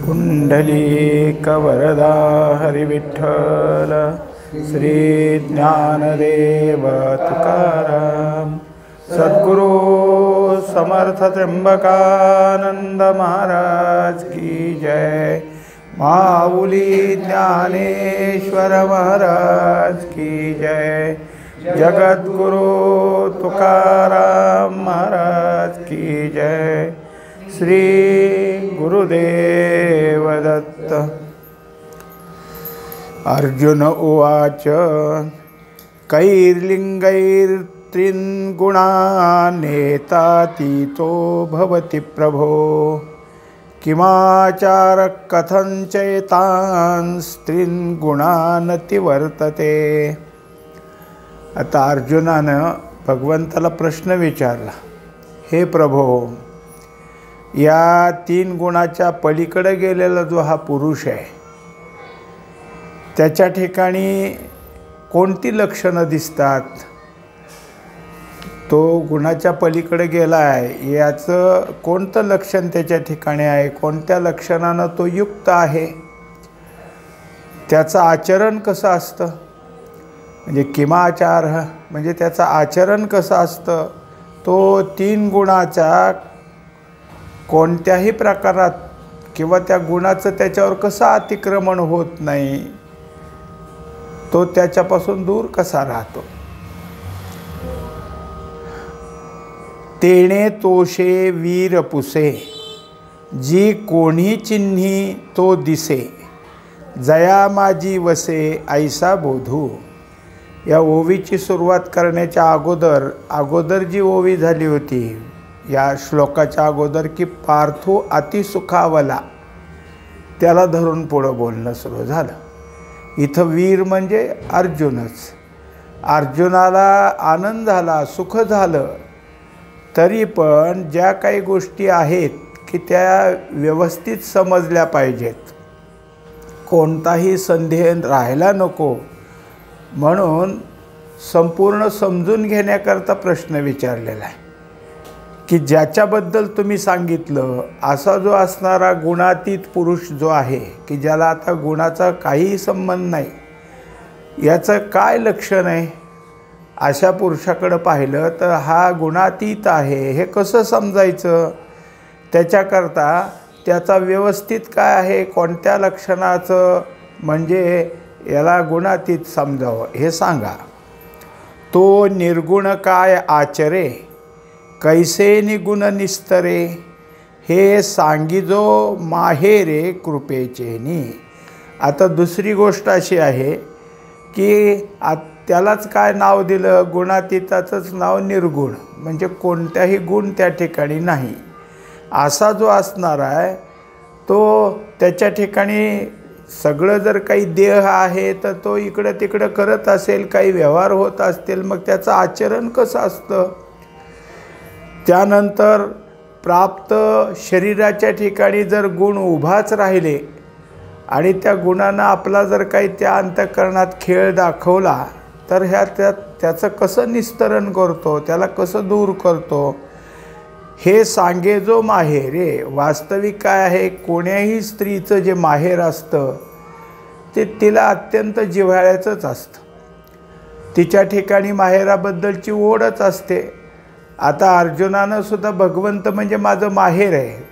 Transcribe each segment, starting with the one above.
पुंडलीकवरदा हरिविठ्ठल श्री ज्ञानदेव तुकाराम सद्गुरु समर्थ त्र्यंबकानंद महाराज की जय। माऊली ज्ञानेश्वर महाराज की जय। जगद्गुरु तुकाराम महाराज की जय। श्री गुरुदेव दत्त। अर्जुन उवाच कैर्लिङ्गैर्त्रिन्गुणानेतातीतो भवति प्रभो किमाचारः कथञ्चैतांस्त्रिन्गुणानतिवर्तते। आता अर्जुनानं भगवंताला प्रश्न विचारला, हे प्रभो, या 3 गुणाच्या पलीकडे गेलेला जो हा पुरुष आहे त्याच्या ठिकाणी कोणती लक्षणं दिसतात? तो गुणाच्या पलीकडे गेला आहे, याचं कोणतं लक्षण त्याच्या ठिकाणी आहे? कोणत्या लक्षणानं तो युक्त आहे? त्याचं आचरण कसं असतं? म्हणजे किमाचार म्हणजे त्याचं आचरण कसं असतं? तो 3 गुणाच्या कोणत्याही प्रकारात किंवा त्या गुणाचं त्याच्यावर कसं अतिक्रमण होत नाही, तो त्याच्यापासून दूर कसा राहतो? तेणे तोषे वीर पुसे जी कोणी चिन्ही तो दिसे जया माझी वसे ऐसा बोधू। या ओवीची सुरुवात करण्याच्या अगोदर जी ओवी झाली होती या श्लोकाच्या अगोदर की पार्थो अतिसुखावला, त्याला धरून पुढं बोलणं सुरू झालं। इथं वीर म्हणजे अर्जुनच। अर्जुनाला आनंद झाला, सुख झालं, तरी पण ज्या काही गोष्टी आहेत की त्या व्यवस्थित समजल्या पाहिजेत, कोणताही संदेह राहायला नको, म्हणून संपूर्ण समजून घेण्याकरता प्रश्न विचारलेला आहे की ज्याच्याबद्दल तुम्ही सांगितलं असा जो असणारा गुणातीत पुरुष जो आहे की ज्याला आता गुणाचा काहीही संबंध नाही, याचं काय लक्षण आहे? अशा पुरुषाकडं पाहिलं तर हा गुणातीत आहे हे कसं समजायचं? त्याच्याकरता त्याचा व्यवस्थित काय आहे, कोणत्या लक्षणाचं म्हणजे याला गुणातीत समजावं हे सांगा। तो निर्गुण काय आचरे कैसे निगुण निस्तरे हे सांगिजो माहेरे कृपेचेनी। आता दुसरी गोष्ट अशी आहे की त्यालाच काय नाव दिलं? गुणातीताचंच नाव निर्गुण, म्हणजे कोणत्याही गुण त्या ठिकाणी नाही असा जो असणार आहे तो त्याच्या ठिकाणी सगळं जर काही देह आहे तर तो इकडं तिकडं करत असेल, काही व्यवहार होत असतील, मग त्याचं आचरण कसं असतं? त्यानंतर प्राप्त शरीराच्या ठिकाणी जर गुण उभाच राहिले आणि त्या गुणांना आपला जर काही त्या अंतःकरणात खेळ दाखवला तर त्याचं कसं निस्तरण करतो, त्याला कसं दूर करतो? हे सांगे जो माहेरे। वास्तविक काय आहे, कोण्याही स्त्रीचं जे माहेर असतं ते तिला अत्यंत जिव्हाळ्याचंच असतं, तिच्या ठिकाणी माहेराबद्दलची ओढच असते। आता अर्जुनानं सुद्धा भगवंत म्हणजे माझं माहेर आहे,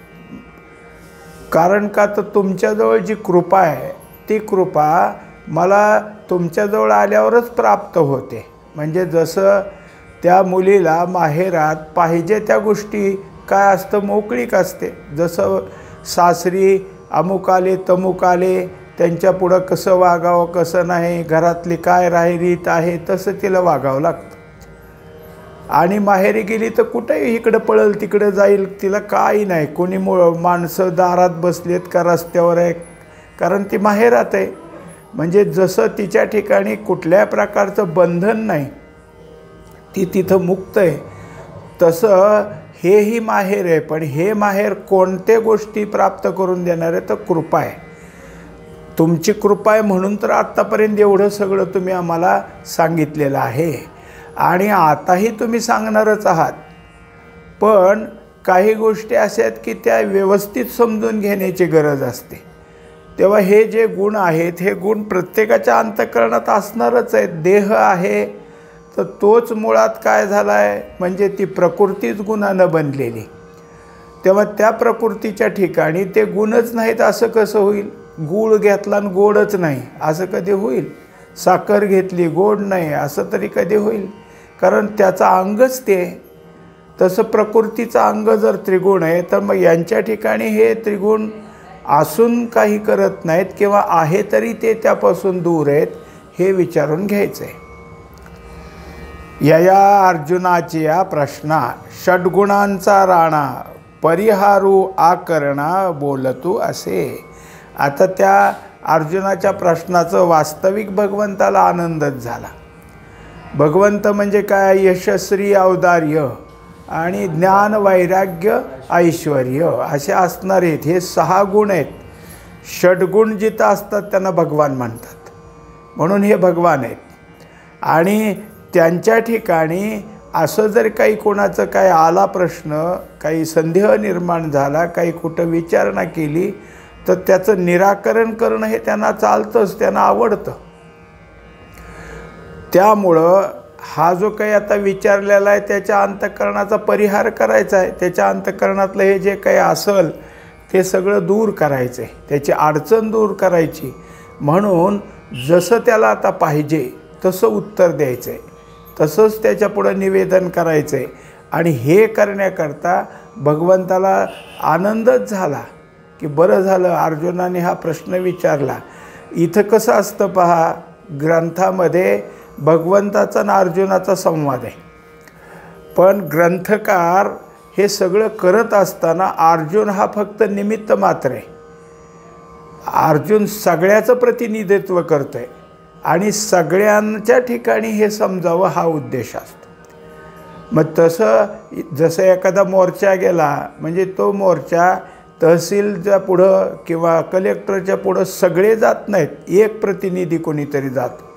कारण का तर तुमच्याजवळ जी कृपा आहे ती कृपा मला तुमच्याजवळ आल्यावरच प्राप्त होते। म्हणजे जसं त्या मुलीला माहेरात पाहिजे त्या गोष्टी काय असतं, मोकळीक असते। जसं सासरी अमुक आले तमुक आले, त्यांच्या पुढं कसं वागावं कसं नाही, घरातली काय राहिरीत आहे तसं तिला वागावं लागतं। आणि माहेरी गेली तर कुठेही इकडं पळल तिकडं जाईल, तिला काही नाही, कोणी माणसं दारात बसलेत का रस्त्यावर आहे, कारण ती माहेरात आहे। म्हणजे जसं तिच्या ठिकाणी कुठल्या प्रकारचं बंधन नाही, ती तिथं मुक्त आहे, तसं हेही माहेर आहे। पण हे माहेर कोणत्या गोष्टी प्राप्त करून देणार आहे? तर कृपा आहे, तुमची कृपा आहे, म्हणून तर आत्तापर्यंत एवढं सगळं तुम्ही आम्हाला सांगितलेलं आहे आणि आताही तुम्ही सांगणारच आहात। पण काही गोष्टी अशा आहेत की त्या व्यवस्थित समजून घेण्याची गरज असते. तेव्हा हे जे गुण आहेत हे गुण प्रत्येकाच्या अंतःकरणात असणारच आहेत. देह आहे तर तोच मुळात काय झाला आहे म्हणजे ती प्रकृतीच गुणानं बनलेली. तेव्हा त्या प्रकृतीच्या ठिकाणी ते गुणच नाहीत असं कसं होईल? गूळ घेतला आणि गोडच नाही असं कधी होईल? साखर घेतली गोड नाही असं तरी कधी होईल? कारण त्याचा अंगच ते. तसं प्रकृतीचा अंग जर त्रिगुण आहे तर मग यांच्या ठिकाणी हे त्रिगुण असून काही करत नाहीत किंवा आहे तरी ते त्यापासून दूर आहेत हे विचारून घ्यायचं आहे. यया अर्जुनाची या प्रश्ना षड्गुणांचा राणा परिहारू आकरणा बोलतू असे. आता त्या अर्जुनाच्या प्रश्नाचं वास्तविक भगवंताला आनंदच झाला. भगवंत म्हणजे काय? यशस्वी औदार्य आणि ज्ञान वैराग्य ऐश्वर्य असे असणार आहेत. हे 6 गुण आहेत. षड्गुण जिथं असतात त्यांना भगवान म्हणतात, म्हणून हे भगवान आहेत. आणि त्यांच्या ठिकाणी असं जर काही कोणाचं काय आला प्रश्न, काही संदेह निर्माण झाला, काही कुठं विचारणा केली तर त्याचं निराकरण करणं हे त्यांना चालतंच, त्यांना आवडतं. त्यामुळं हा जो काही आता विचारलेला आहे त्याच्या अंतःकरणाचा परिहार करायचा आहे. त्याच्या अंतःकरणातलं हे जे काही असेल ते सगळं दूर करायचं आहे, त्याची अडचण दूर करायची. म्हणून जसं त्याला आता पाहिजे तसं उत्तर द्यायचं आहे, तसंच त्याच्यापुढं निवेदन करायचं आहे. आणि हे करण्याकरता भगवंताला आनंदच झाला की बरं झालं अर्जुनाने हा प्रश्न विचारला. इथं कसं असतं पहा, ग्रंथामध्ये भगवंताचा आणि अर्जुनाचा संवाद आहे. पण ग्रंथकार हे सगळं करत असताना अर्जुन हा फक्त निमित्त मात्र आहे. अर्जुन सगळ्याचं प्रतिनिधित्व करतो आहे आणि सगळ्यांच्या ठिकाणी हे समजावं हा उद्देश असतो. मग जसं एखादा मोर्चा गेला म्हणजे तो मोर्चा तहसीलच्या पुढं किंवा कलेक्टरच्या पुढं सगळे जात नाहीत, एक प्रतिनिधी कोणीतरी जातो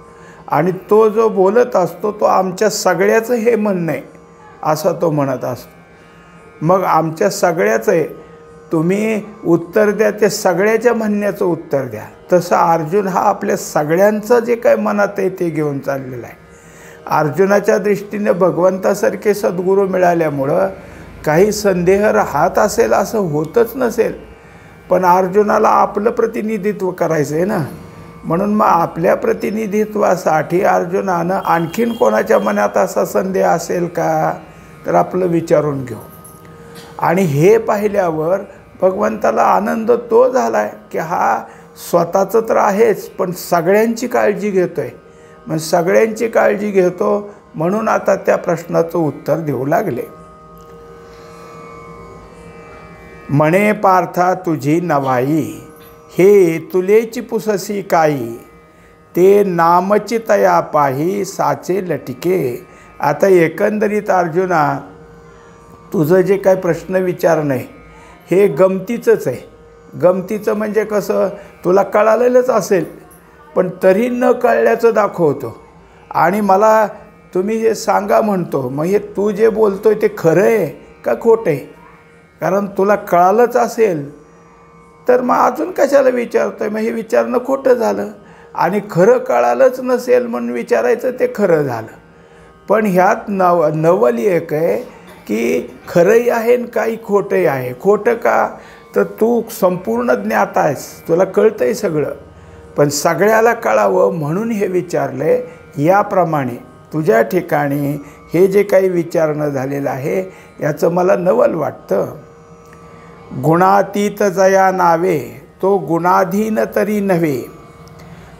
आणि तो जो बोलत असतो तो आमच्या सगळ्याचं हे म्हणणं आहे असं तो म्हणत असतो. मग आमच्या सगळ्याचं आहे, तुम्ही उत्तर द्या ते सगळ्याच्या म्हणण्याचं उत्तर द्या. तसं अर्जुन हा आपल्या सगळ्यांचं जे काय मनात आहे ते घेऊन चाललेला आहे. अर्जुनाच्या दृष्टीने भगवंतासारखे सद्गुरू मिळाल्यामुळं काही संदेह राहत असेल असं होतच नसेल, पण अर्जुनाला आपलं प्रतिनिधित्व करायचं आहे ना. म्हणून मग आपल्या प्रतिनिधित्वासाठी अर्जुनानं आणखीन कोणाच्या मनात असा संदेह असेल का तर आपलं विचारून घेऊ. आणि हे पाहिल्यावर भगवंताला आनंद तो झाला आहे की हा स्वतःचं तर आहेच पण सगळ्यांची काळजी घेतो आहे. मग सगळ्यांची काळजी घेतो म्हणून आता त्या प्रश्नाचं उत्तर देऊ लागले. म्हणे पार्था तुझी नवाई, हे तुलेची पुससी काई, ते नामची तया पाही साचे लटिके. आता एकंदरीत अर्जुना तुझं जे काय प्रश्न विचारणं आहे हे गमतीचंच आहे. गमतीचं म्हणजे कसं, तुला कळालेलंच असेल पण तरी न कळल्याचं दाखवतो आणि मला तुम्ही हे सांगा म्हणतो. मग हे तू जे बोलतोय ते खरं आहे का खोटं आहे? कारण तुला कळालंच असेल तर मग अजून कशाला विचारतोय? मग हे विचारणं खोटं झालं. आणि खरं कळालंच नसेल म्हणून विचारायचं ते खरं झालं. पण ह्यात नवल एक आहे की खरंही आहे आणि काही खोटंही आहे. खोटं का तर तू संपूर्ण ज्ञात आहेस, तुला कळतंय सगळं, पण सगळ्याला कळावं म्हणून हे विचारलं आहे. याप्रमाणे तुझ्या ठिकाणी हे जे काही विचारणं झालेलं आहे याचं मला नवल वाटतं. गुणातीत जया नावे, तो गुणाधीन तरी नव्हे,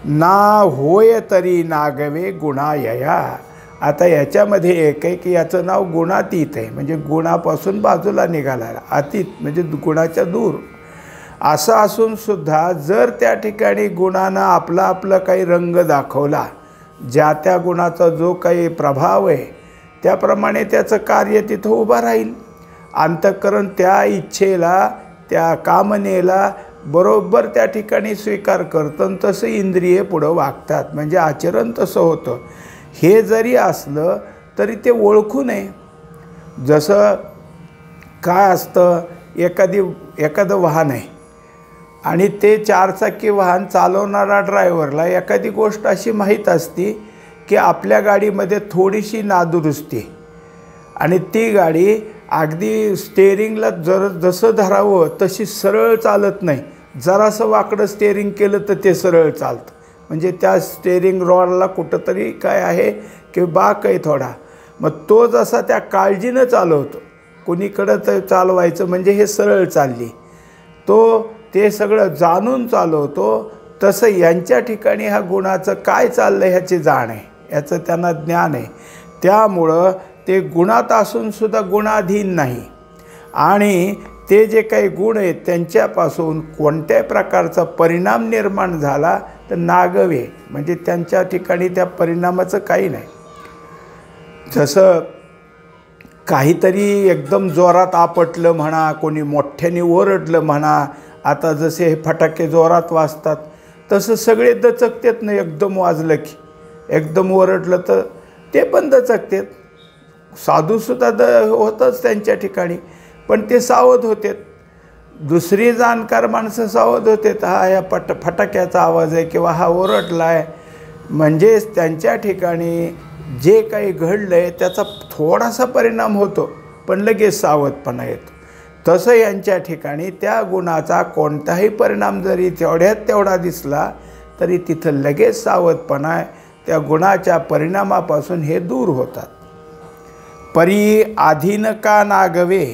ना होय तरी नागवे गुणायया. आता याच्यामध्ये एक आहे की याचं नाव गुणातीत आहे, म्हणजे गुणापासून बाजूला निघाला, अतीत म्हणजे गुणाच्या दूर. असं असूनसुद्धा जर त्या ठिकाणी गुणानं आपला काही रंग दाखवला, ज्या त्या गुणाचा जो काही प्रभाव आहे त्याप्रमाणे त्याचं कार्य तिथं उभं राहील. अंतःकरण त्या इच्छेला, त्या कामनेला बरोबर त्या ठिकाणी स्वीकार करतं, तसं इंद्रिये पुढं वागतात, म्हणजे आचरण तसं होतं. हे जरी असलं तरी ते ओळखू नये. जसं काय असतं, एखादं वाहन आहे आणि ते चारचाकी वाहन चालवणारा ड्रायव्हरला एखादी गोष्ट अशी माहीत असते की आपल्या गाडीमध्ये थोडीशी नादुरुस्ती आणि ती गाडी अगदी स्टेअरिंगला जसं धरावं तशी सरळ चालत नाही, जरासं वाकडं स्टेअरिंग केलं तर ते सरळ चालतं. म्हणजे त्या स्टेअरिंग रॉडला कुठंतरी काय आहे की बाक आहे थोडा. मग तो जसा त्या काळजीनं चालवतो, कुणीकडं तर चालवायचं म्हणजे हे सरळ चालली, तो ते सगळं जाणून चालवतो. तसं यांच्या ठिकाणी ह्या गुणाचं काय चाललं ह्याची जाण आहे, याचं त्यांना ज्ञान आहे. त्यामुळं ते गुणात असूनसुद्धा गुणाधीन नाही आणि ते जे काही गुण आहेत त्यांच्यापासून कोणत्याही प्रकारचा परिणाम निर्माण झाला तर नागवे, म्हणजे त्यांच्या ठिकाणी त्या परिणामाचं काही नाही. जसं काहीतरी एकदम जोरात आपटलं म्हणा, कोणी मोठ्याने ओरडलं म्हणा, आता जसे हे फटाके जोरात वाजतात तसं सगळे दचकतात ना, एकदम वाजलं की एकदम ओरडलं तर ते पण दचकतात. साधूसुद्धा होतंच त्यांच्या ठिकाणी, पण ते सावध होतात. दुसरी जाणकार माणसं सावध होतात, हा या फटाक्याचा आवाज आहे किंवा हा ओरडला आहे, म्हणजेच त्यांच्या ठिकाणी जे काही घडलं आहे त्याचा थोडासा परिणाम होतो पण लगेच सावधपणा येतो. तसं यांच्या ठिकाणी त्या गुणाचा कोणताही परिणाम जरी तेवढ्यात तेवढा दिसला तरी तिथं लगेच सावधपणा आहे, त्या गुणाच्या परिणामापासून हे दूर होतात. परी आधीन का नागवे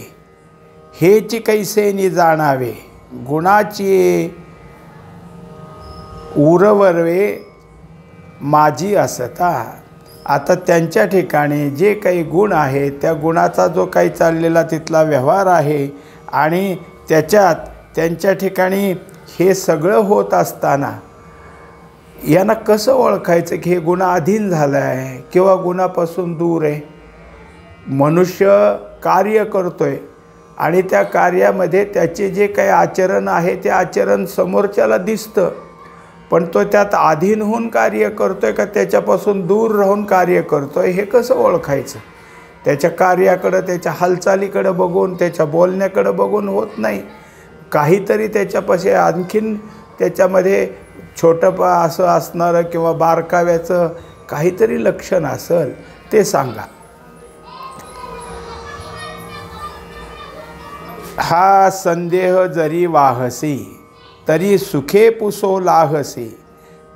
हेची कैसेनी जाणावे, गुणाची उरवरवे माझी असता. आता त्यांच्या ठिकाणी जे काही गुण आहे त्या गुणाचा जो काही चाललेला तिथला व्यवहार आहे आणि त्याच्यात त्यांच्या ठिकाणी हे सगळं होत असताना यांना कसं ओळखायचं की हे गुणाधीन झालं आहे किंवा गुणापासून दूर आहे. मनुष्य कार्य करतोय आणि त्या कार्यामध्ये त्याचे जे काही आचरण आहे ते आचरण समोरच्याला दिसतं, पण तो त्यात अधीन होऊन कार्य करतोय का त्याच्यापासून दूर राहून कार्य करतोय हे कसं ओळखायचं. त्याच्या कार्याकडं, त्याच्या हालचालीकडं बघून, त्याच्या बोलण्याकडं बघून होत नाही. काहीतरी त्याच्यापाशी आणखीन त्याच्यामध्ये छोटं असं असणारं किंवा बारकाव्याचं काहीतरी लक्षण असेल ते सांगा. हा संदेह जरी वाहसी तरी सुखे पुसो लाहसी,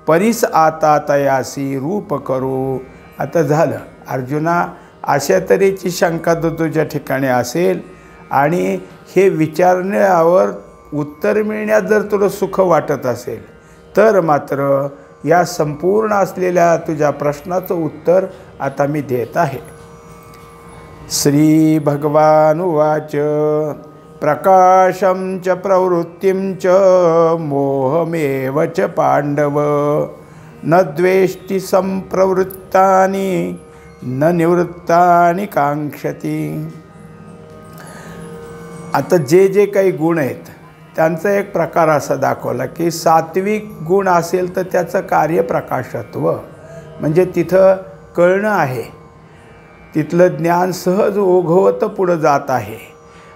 परीस आता तयासी रूप करू. आता झालं अर्जुना, अशा तऱ्हेची शंका तुझ्या ठिकाणी असेल आणि हे विचारण्यावर उत्तर मिळण्यात जर तुला सुख वाटत असेल तर मात्र या संपूर्ण असलेल्या तुझ्या प्रश्नाचं उत्तर आता मी देत आहे. श्री भगवान उवाच प्रकाशं च प्रवृत्तिं च मोहमेव च पांडव, न द्वेष्टि संप्रवृत्तानि न निवृत्तानि कांक्षति. आता जे काही गुण आहेत त्यांचा एक प्रकार असा दाखवला की सात्विक गुण असेल तर त्याचं कार्य प्रकाशत्व, म्हणजे तिथं कळणं आहे, तिथलं ज्ञान सहज ओघवत पुढं जात आहे.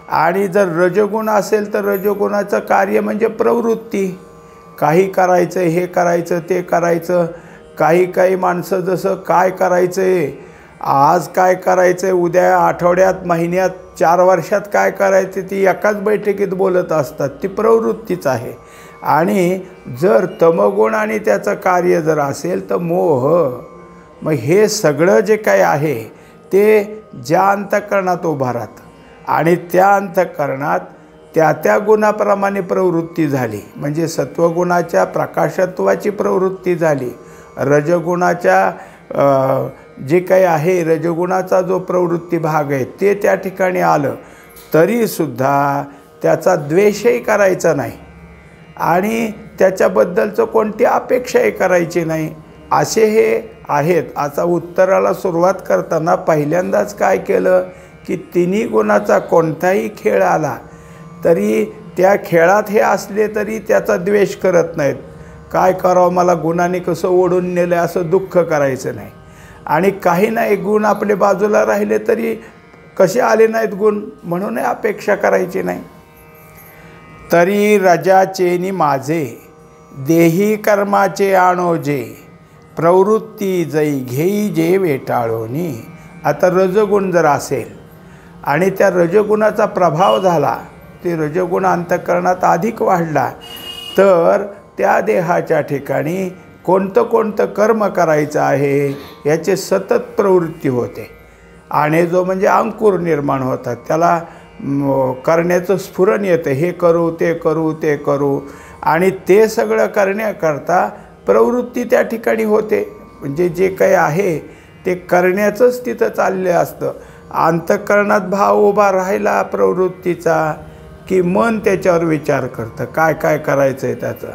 आणि जर रजगुण असेल तर रजगुणाचं कार्य म्हणजे प्रवृत्ती, काही करायचं, हे करायचं, ते करायचं. काही माणसं जसं काय करायचं आहे, आज काय करायचं आहे, उद्या, आठवड्यात, महिन्यात, 4 वर्षात काय करायचं ती एकाच बैठकीत बोलत असतात, ती प्रवृत्तीच आहे. आणि जर तमगुण आणि त्याचं कार्य जर असेल तर मोह. मग हे सगळं जे काही आहे ते ज्या अंतःकरणात उभा राहतं आणि त्या अंतःकरणात त्या गुणाप्रमाणे प्रवृत्ती झाली, म्हणजे सत्वगुणाच्या प्रकाशत्वाची प्रवृत्ती झाली, रजगुणाच्या जे काही आहे रजगुणाचा जो प्रवृत्ती भाग आहे ते त्या ठिकाणी आलं तरीसुद्धा त्याचा द्वेषही करायचा नाही आणि त्याच्याबद्दलचं कोणती अपेक्षाही करायची नाही, असे हे आहेत. आता उत्तराला सुरुवात करताना पहिल्यांदाच काय केलं की तिन्ही गुणाचा कोणताही खेळ आला तरी त्या खेळात हे असले तरी त्याचा द्वेष करत नाहीत. काय करावं, मला गुणाने कसं ओढून नेलं असं दुःख करायचं नाही. आणि काही नाही गुण आपले बाजूला राहिले तरी कसे आले नाहीत गुण म्हणून अपेक्षा करायची नाही. तरी रजाचेनी माझे देही कर्माचे आणोजे प्रवृत्ती जई घेई जे वेटाळोनी. आता रजगुण जर असेल आणि त्या रजगुणाचा प्रभाव झाला, ते रजगुण अंतःकरणात अधिक वाढला, तर त्या देहाच्या ठिकाणी कोणतं कोणतं कर्म करायचं आहे याचे सतत प्रवृत्ती होते. आणि जो म्हणजे अंकुर निर्माण होतात, त्याला करण्याचं स्फुरण येतं, हे करू ते करू ते करू, आणि ते सगळं करण्याकरता प्रवृत्ती त्या ठिकाणी होते. म्हणजे जे काही आहे ते करण्याचंच तिथं चाललं असतं. अंतःकरणात भाव उभा राहिला प्रवृत्तीचा की मन त्याच्यावर विचार करतं काय काय करायचं आहे त्याचं.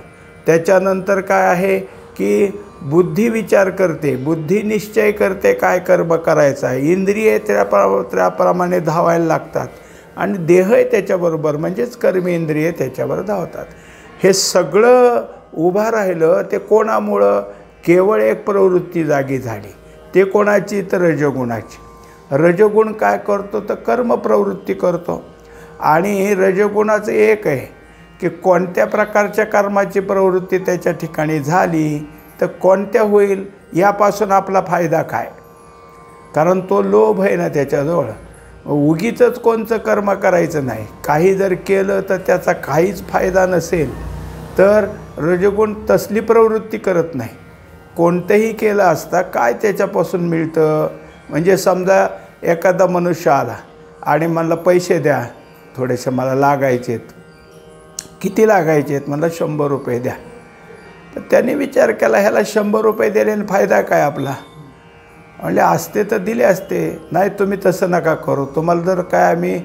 त्याच्यानंतर काय आहे की बुद्धी विचार करते, बुद्धी निश्चय करते काय कर्म करायचं आहे. इंद्रिये त्याप्रमाणे धावायला लागतात आणि देहही त्याच्याबरोबर, म्हणजेच कर्मेंद्रिये त्याच्यावर धावतात. हे सगळं उभं राहिलं ते कोणामुळं? केवळ एक प्रवृत्ती जागी झाली. ते कोणाची? तर रजगुणाची. रजगुण काय करतो? तर कर्म प्रवृत्ती करतो. आणि रजगुणाचं एक आहे की कोणत्या प्रकारच्या कर्माची प्रवृत्ती त्याच्या ठिकाणी झाली तर कोणत्या होईल यापासून आपला फायदा काय. कारण तो लोभ आहे ना त्याच्याजवळ. उगीचच कोणतं कर्म करायचं नाही. काही जर केलं तर त्याचा काहीच फायदा नसेल तर रजगुण तसली प्रवृत्ती करत नाही. कोणतंही केलं असता काय त्याच्यापासून मिळतं? म्हणजे समजा एखादा मनुष्य आला आणि म्हणला पैसे द्या, थोडेसे मला लागायचे आहेत. किती लागायचे आहेत? म्हणलं 100 रुपये द्या. तर त्याने विचार केला ह्याला 100 रुपये दिल्याने फायदा काय आपला? म्हणले असते तर दिले असते. नाही तुम्ही तसं नका करू, तुम्हाला जर काय आम्ही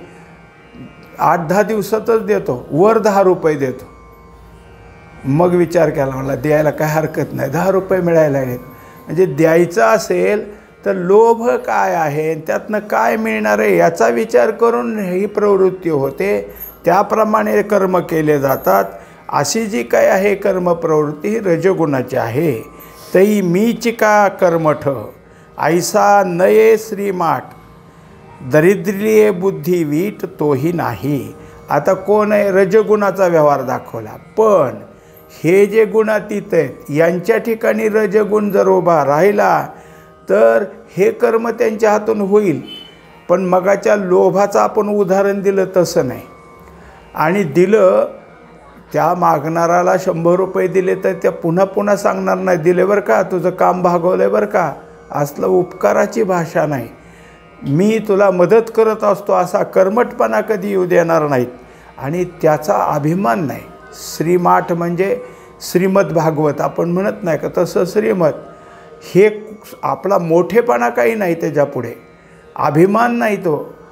8-10 दिवसातच देतो, वर 10 रुपये देतो. मग विचार केला, मला द्यायला काय हरकत नाही, 10 रुपये मिळायला आहेत. म्हणजे द्यायचं असेल तर लोभ काय आहे, त्यातनं काय मिळणार आहे याचा विचार करून ही प्रवृत्ती होते. त्याप्रमाणे कर्म केले जातात. अशी जी काय आहे कर्म प्रवृत्ती ही रजगुणाची आहे. तई मीचिका कर्मठ ऐसा नये श्रीमाठ दरिद्रिये बुद्धी वीट तोही नाही. आता कोण आहे? रजगुणाचा व्यवहार दाखवला. पण हे जे गुणातीत आहेत यांच्या ठिकाणी रजगुण जर उभा राहिला तर हे कर्म त्यांच्या हातून होईल. पण मगाच्या लोभाचं आपण उदाहरण दिलं तसं नाही. आणि दिलं त्या मागणाराला 100 रुपये दिले तर त्या पुन्हा पुन्हा सांगणार नाही दिले बरं का, तुझं काम भागवलं बरं का. असलं उपकाराची भाषा नाही. मी तुला मदत करत असतो असा कर्मठपणा कधी येऊ देणार नाहीत. आणि त्याचा अभिमान नाही. श्रीमाठ म्हणजे श्रीमद भागवत आपण म्हणत नाही का, तसं श्रीमद हे आपला मोठेपणा काही नाही. त्याच्यापुढे अभिमान नाही.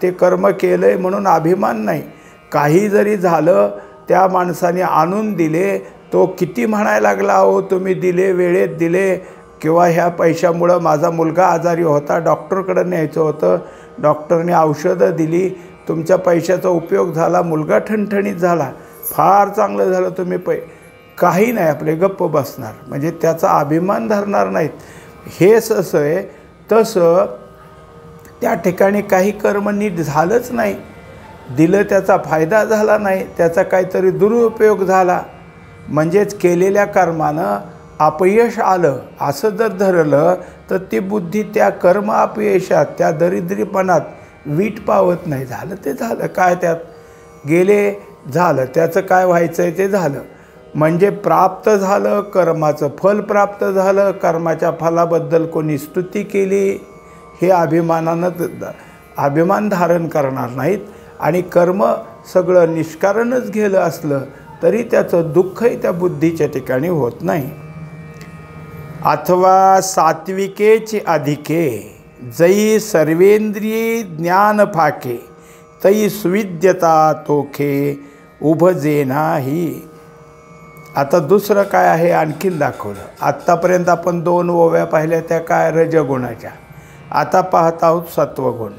ते कर्म केलं आहे म्हणून अभिमान नाही. काही जरी झालं त्या माणसाने आणून दिले, तो किती म्हणायला लागला हो तुम्ही दिले, वेळेत दिले, किंवा ह्या पैशामुळं माझा मुलगा आजारी होता, डॉक्टरकडे न्यायचं होतं, डॉक्टरने औषधं दिली, तुमच्या पैशाचा उपयोग झाला, मुलगा ठणठणीत झाला, फार चांगलं झालं, तुम्ही काही नाही आपले गप्प बसणार. म्हणजे त्याचा अभिमान धरणार नाहीत. हे असं आहे तसं त्या ठिकाणी काही कर्म नीट झालंच नाही. दिलं त्याचा फायदा झाला नाही, त्याचा काहीतरी दुरुपयोग झाला. म्हणजेच केलेल्या कर्मानं अपयश आलं असं जर धरलं तर ती बुद्धी त्या कर्म अपयशात, त्या दरिद्रीपणात वीट पावत नाही. झालं ते झालं, काय त्यात गेले झालं, त्याचं काय व्हायचं आहे ते झालं. म्हणजे प्राप्त झालं, कर्माचं फल प्राप्त झालं. कर्माच्या फलाबद्दल कोणी स्तुती केली हे अभिमान धारण करणार नाहीत. आणि कर्म सगळं निष्कारणच गेलं असलं तरी त्याचं दुःखही त्या बुद्धीच्या ठिकाणी होत नाही. अथवा सात्विकेची अधिके जई सर्वेंद्रिये ज्ञान फाके तई सुविद्यता तोखे उभजे नाही. आता दुसरं काय आहे आणखीन दाखवलं. आत्तापर्यंत आपण 2 ओव्या पाहिल्या त्या काय रजगुणाच्या. आता पाहत आहोत सत्वगुण.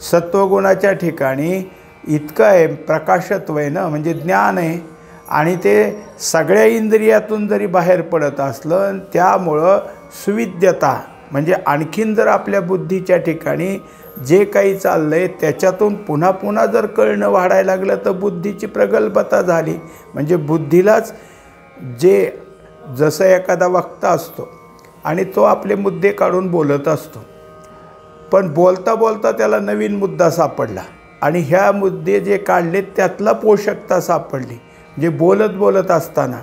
सत्वगुणाच्या ठिकाणी इतकं आहे, प्रकाशत्व आहे ना, म्हणजे ज्ञान आहे. आणि ते सगळ्या इंद्रियातून जरी बाहेर पडत असलं त्यामुळं सुविद्यता म्हणजे आणखीन जर आपल्या बुद्धीच्या ठिकाणी जे काही चाललं आहे त्याच्यातून पुन्हा पुन्हा जर कळणं वाढायला लागलं तर बुद्धीची प्रगल्भता झाली. म्हणजे बुद्धीलाच जे जसं एखादा वक्ता असतो आणि तो आपले मुद्दे काढून बोलत असतो, पण बोलता बोलता त्याला नवीन मुद्दा सापडला आणि ह्या मुद्दे जे काढले त्यातला पोषकता सापडली. जे बोलत बोलत असताना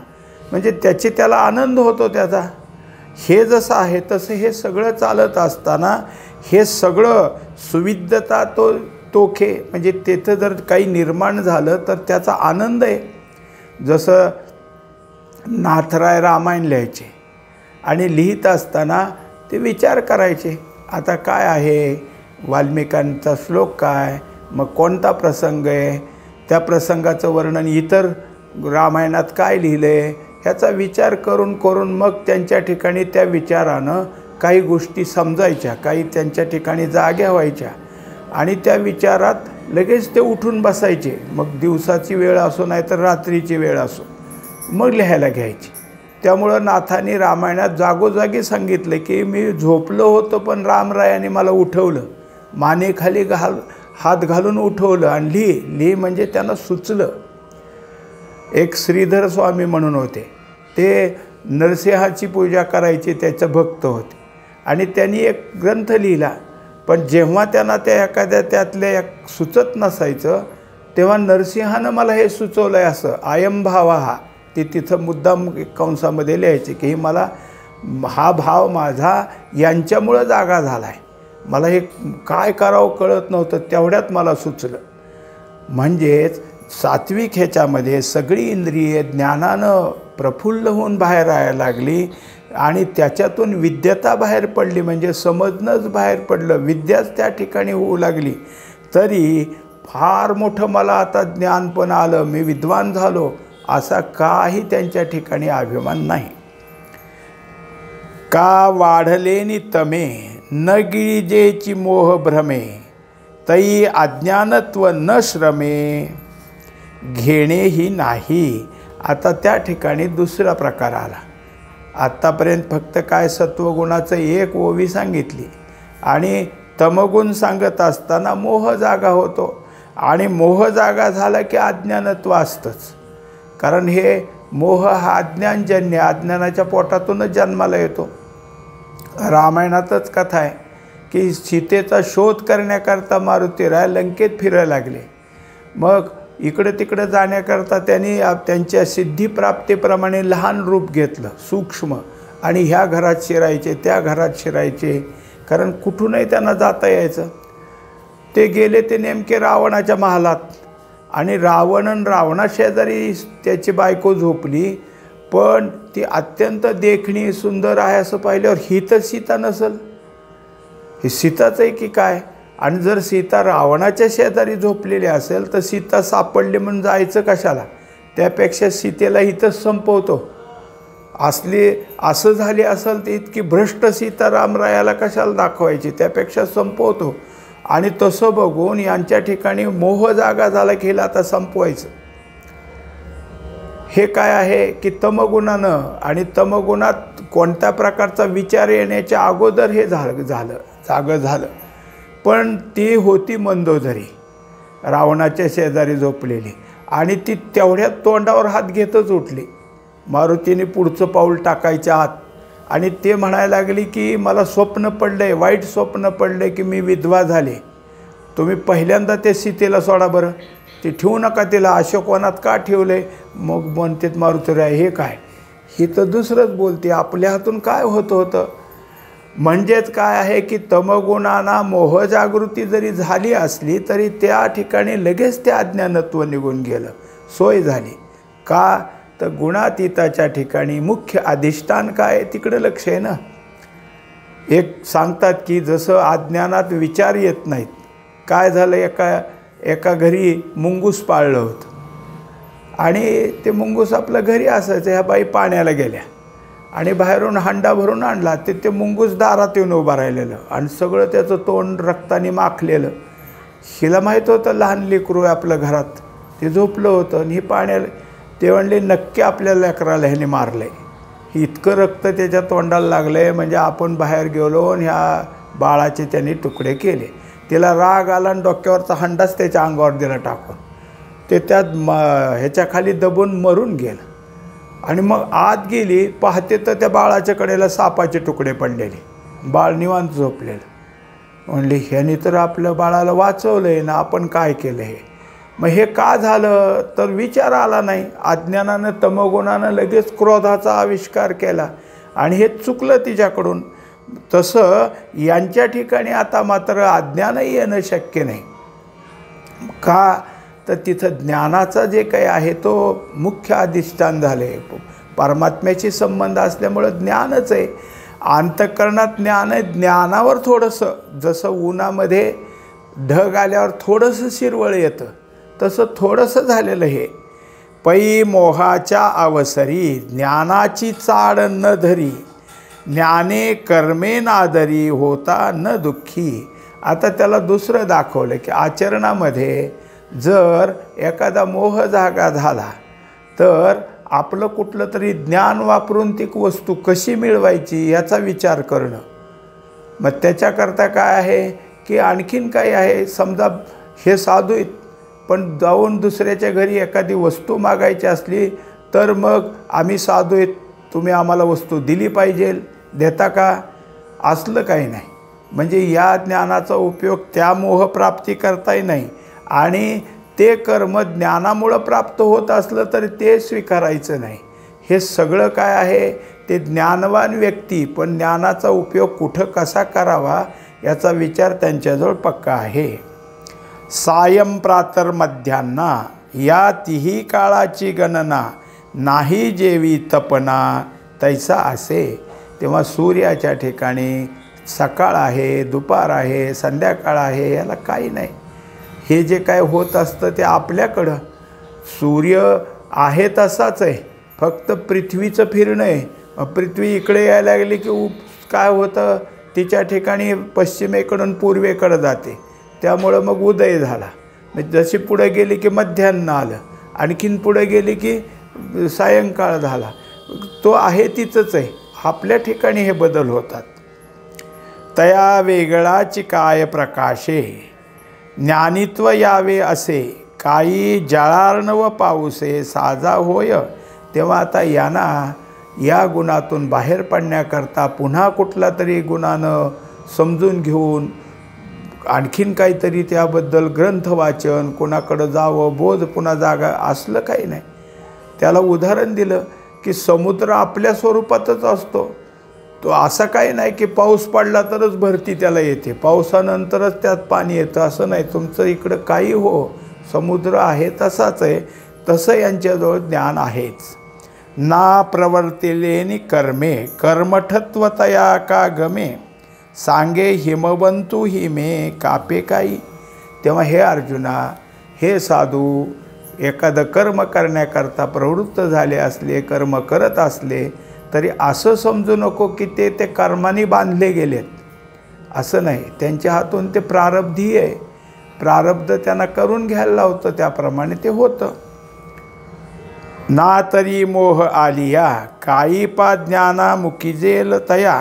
म्हणजे त्याला आनंद होतो त्याचा. हे जसं आहे तसं हे सगळं चालत असताना हे सगळं सुविद्धता तोखे म्हणजे तिथं जर काही निर्माण झालं तर त्याचा आनंद आहे. जसं नाथराय रामायण लिहायचे आणि लिहित असताना ते विचार करायचे, आता काय आहे, वाल्मिकांचा श्लोक काय, मग कोणता प्रसंग आहे, त्या प्रसंगाचं वर्णन इतर रामायणात काय लिहिलं आहे, ह्याचा विचार करून करून मग त्यांच्या ठिकाणी त्या विचारानं काही गोष्टी समजायच्या, काही त्यांच्या ठिकाणी जाग्या व्हायच्या आणि त्या विचारात लगेच ते उठून बसायचे. मग दिवसाची वेळ असो नाही तर रात्रीची वेळ असो, मग लिहायला घ्यायची. त्यामुळं नाथांनी रामायणात जागोजागी सांगितलं की मी झोपलो होतो पण रामरायाने मला उठवलं, मानेखाली हात घालून उठवलं आणि लिही म्हणजे त्यांना सुचलं. एक श्रीधर स्वामी म्हणून होते, ते नरसिंहाची पूजा करायचे, त्याचे भक्त होते आणि त्यांनी एक ग्रंथ लिहिला. पण जेव्हा त्यांना त्या एखाद्या त्यातल्या एक सुचत नसायचं तेव्हा नरसिंहानं मला हे सुचवलं आहे असं आयम भावा हा, ते तिथं मुद्दाम कंसामध्ये लिहायचे की मला हा भाव माझा यांच्यामुळं जागा झाला आहे, मला हे काय करावं कळत नव्हतं, तेवढ्यात मला सुचलं. म्हणजेच सात्विक ह्याच्यामध्ये सगळी इंद्रिये ज्ञानानं प्रफुल्ल होऊन बाहेर यायला लागली आणि त्याच्यातून विद्यता बाहेर पडली, म्हणजे समजणंच बाहेर पडलं, विद्याच त्या ठिकाणी होऊ लागली. तरी फार मोठं मला आता ज्ञान पण आलं, मी विद्वान झालो, असा काही त्यांच्या ठिकाणी अभिमान नाही. का वाढलेनी तमे न गिळिजेची मोह भ्रमे, तई अज्ञानत्व न श्रमे घेणेही नाही. आता त्या ठिकाणी दुसरा प्रकार आला. आत्तापर्यंत फक्त काय सत्वगुणाचं एक ओवी सांगितली आणि तमगुण सांगत असताना मोह जागा होतो आणि मोह जागा झाला की अज्ञानत्व असतंच. कारण हे मोह हा अज्ञानजन्य, अज्ञानाच्या पोटातूनच जन्माला येतो. रामायणातच कथा आहे की सीतेचा शोध करण्याकरता मारुतीराय लंकेत फिरायला लागले. मग इकडं तिकडं जाण्याकरता त्यांनी त्यांच्या सिद्धिप्राप्तीप्रमाणे लहान रूप घेतलं, सूक्ष्म, आणि ह्या घरात शिरायचे त्या घरात शिरायचे, कारण कुठूनही त्यांना जाता यायचं. ते गेले ते नेमके रावणाच्या महालात आणि रावणाशेजारी त्याची बायको झोपली, पण ती अत्यंत देखणी सुंदर आहे असं पाहिल्यावर ही तर सीता नसेल, ही सीताच आहे की काय. आणि जर सीता रावणाच्या शेजारी झोपलेली असेल तर सीता सापडली म्हणून जायचं कशाला, त्यापेक्षा सीतेला इथंच संपवतो. असं झाली असेल तर इतकी भ्रष्ट सीता रामरायाला कशाला दाखवायची, त्यापेक्षा संपवतो. आणि तसं बघून यांच्या ठिकाणी मोह जागा झाला की हिला आता संपवायचं. हे काय आहे की तमगुणानं, आणि तमगुणात कोणत्या प्रकारचा विचार येण्याच्या अगोदर हे जागं झालं. पण ती होती मंदोदरी, रावणाच्या शेजारी झोपलेली, आणि ती तेवढ्यात तोंडावर हात घेतच उठली. मारुतीने पुढचं पाऊल टाकायच्या आत आणि ते म्हणायला लागली की मला स्वप्न पडलं आहे, वाईट स्वप्न पडलं की मी विधवा झाले. तुम्ही पहिल्यांदा ते सीतेला सोडा बरं, ते ठेवू नका तिला, अशोकवनात का ठेवलं आहे. मग म्हणतात मारुतीराय हे काय, ही तर दुसरंच बोलते, आपल्या हातून काय होतं. म्हणजेच काय आहे की तमगुणांना मोहजागृती जरी झाली असली तरी त्या ठिकाणी लगेच ते अज्ञानत्व निघून गेलं, सोय झाली. का तर गुणातीताच्या ठिकाणी मुख्य अधिष्ठान काय तिकडं लक्ष आहे ना. एक सांगतात की जसं अज्ञानात विचार येत नाहीत. काय झालं, एका घरी मुंगूस पाळलं होतं आणि ते मुंगूस आपल्या घरी असायचं. ह्या बाई पाण्याला गेल्या आणि बाहेरून हांडा भरून आणला, ते मुंगूस दारात येऊन उभं राहिलेलं आणि सगळं त्याचं तोंड रक्ताने माखलेलं. हिला माहीत होतं लहान लेकरू आहे आपल्या घरात, ते झोपलं होतं आणि ही पाण्याला. ते म्हणले नक्की आपल्या लेकराला ह्याने मारलं आहे, इतकं रक्त त्याच्या तोंडाला लागलं आहे, म्हणजे आपण बाहेर गेलो आणि ह्या बाळाचे त्यांनी तुकडे केले. तिला राग आला आणि डोक्यावरचा हंडाच त्याच्या अंगावर दिला टाकून. ते त्यात ह्याच्या खाली दबून मरून गेलं. आणि मग आत गेली, पाहते तर त्या बाळाच्या कडेला सापाचे तुकडे पडलेले, बाळ निवांत झोपलेलं. म्हणली ह्याने तर आपलं बाळाला वाचवलं आहे ना, आपण काय केलं हे. मग हे का झालं तर विचार आला नाही. अज्ञानानं तमोगुणानं लगेच क्रोधाचा आविष्कार केला आणि हे चुकलं तिच्याकडून. तसं यांच्या ठिकाणी आता मात्र अज्ञानही येणं शक्य नाही. का तर तिथं ज्ञानाचा जे काही आहे तो मुख्य अधिष्ठान झाले. परमात्म्याशी संबंध असल्यामुळं ज्ञानच आहे. अंतःकरणात ज्ञान आहे. ज्ञानावर थोडंसं, जसं उन्हामध्ये ढग आल्यावर थोडंसं शिरवळ येतं, तसं थोडंसं झालेलं हे. पै मोहाच्या अवसरी ज्ञानाची चाड न धरी, ज्ञाने कर्मे नादरी होता न दुःखी. आता त्याला दुसरं दाखवलं की आचरणामध्ये जर एखादा मोह जागा झाला तर आपलं कुठलं तरी ज्ञान वापरून ती वस्तू कशी मिळवायची याचा विचार करणं. मग त्याच्याकरता काय आहे की आणखीन काय आहे. समजा हे साधू आहेत, पण जाऊन दुसऱ्याच्या घरी एखादी वस्तू मागायची असली तर मग आम्ही साधू आहेत, तुम्ही आम्हाला वस्तू दिली पाहिजे, देता का, असलं काही नाही. म्हणजे या ज्ञानाचा उपयोग त्या मोहप्राप्ती करताही नाही आणि ते कर्म ज्ञानामुळं प्राप्त होत असलं तरी ते स्वीकारायचं नाही. हे सगळं काय आहे ते ज्ञानवान व्यक्ती, पण ज्ञानाचा उपयोग कुठं कसा करावा याचा विचार त्यांच्याजवळ पक्का आहे. सायं प्रातर मध्यान्ना या तिही काळाची गणना, नाही जेवी तपना तैसा असे. तेव्हा सूर्याच्या ठिकाणी सकाळ आहे, दुपार आहे, संध्याकाळ आहे, याला काही नाही. हे जे काय होत असतं ते आपल्याकडं, सूर्य आहे तसाच आहे, फक्त पृथ्वीचं फिरणं आहे. पृथ्वी इकडे यायला लागली की काय होतं, तिच्या ठिकाणी पश्चिमेकडून पूर्वेकडं जाते, त्यामुळं मग उदय झाला. मग जशी पुढे गेली की मध्यान्ह आलं, आणखीन पुढे गेली की सायंकाळ झाला. तो आहे तिथंच आहे. आपल्या ठिकाणी हे बदल होतात. तया वेगळाची काय प्रकाशे, ज्ञानित्व यावे असे, काही जळार्णव पाऊसे साजा होय. तेव्हा आता यांना या गुणातून बाहेर पडण्याकरता पुन्हा कुठला तरी गुणानं समजून घेऊन आणखीन काहीतरी त्याबद्दल ग्रंथ वाचन, कोणाकडं जावं, बोध पुन्हा जागा, असलं काही नाही. त्याला उदाहरण दिलं की समुद्र आपल्या स्वरूपातच असतो. तो असं काही नाही की पाऊस पडला तरच भरती त्याला येते, पावसानंतरच त्यात पाणी येतं, असं नाही. तुमचं इकडं काही हो, समुद्र आहे तसाच आहे. तसं यांच्याजवळ ज्ञान आहेच. ना प्रवर्तिलेनी कर्मे, कर्मठत्वतया का गमे, सांगे हिमवंतू हिमे कापे काही. तेव्हा हे अर्जुना, हे साधू, एखादं कर्म करण्याकरता प्रवृत्त झाले असले, कर्म करत असले तरी असं समजू नको की ते कर्माने बांधले गेलेत, असं नाही. त्यांच्या हातून ते प्रारब्धी आहे, प्रारब्ध त्यांना करून घ्यायला लावतं, त्याप्रमाणे ते होतं. ना तरी मोह आलिया, काही पा ज्ञाना मुकीजेल तया,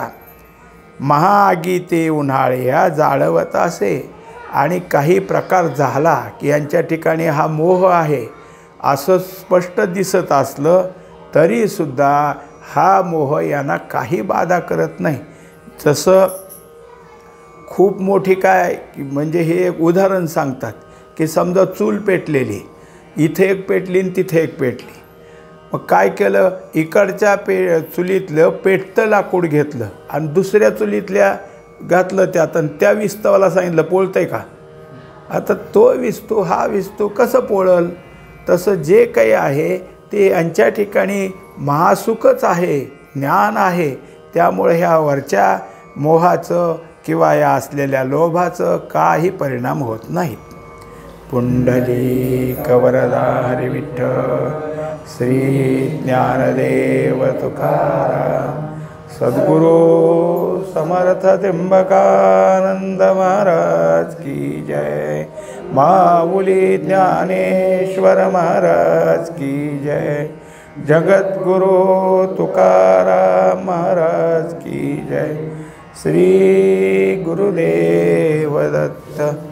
महागीते उन्हाळ्या जाळवत असे. आणि काही प्रकार झाला की यांच्या ठिकाणी हा मोह आहे असं स्पष्ट दिसत असलं तरीसुद्धा हा मोह यांना काही बाधा करत नाही. जसं खूप मोठी काय म्हणजे हे एक उदाहरण सांगतात की समजा चूल पेटलेली, इथे एक पेटली आणि तिथे एक पेटली. मग काय केलं, इकडच्या चुलीतलं पेटतं लाकूड घेतलं आणि दुसऱ्या चुलीतल्या घातलं त्यात, आणि त्या विस्तवाला सांगितलं पोळतंय का. आता तो विस्तू हा विस्तू कसं पोळल. तसं जे काही आहे ते यांच्या ठिकाणी महासुखच आहे, ज्ञान आहे. त्यामुळे ह्या वरच्या मोहाचं किंवा या असलेल्या लोभाचं काही परिणाम होत नाहीत. पुंडलिक वरदा हरी विठ्ठल श्री ज्ञानदेव तुकाराम सद्गुरु समर्थ त्र्यंबकानंद महाराज की जय. माऊली ज्ञानेश्वर महाराज की जय. जगद्गुरु तुकाराम महाराज की जय. श्री गुरुदेव दत्त.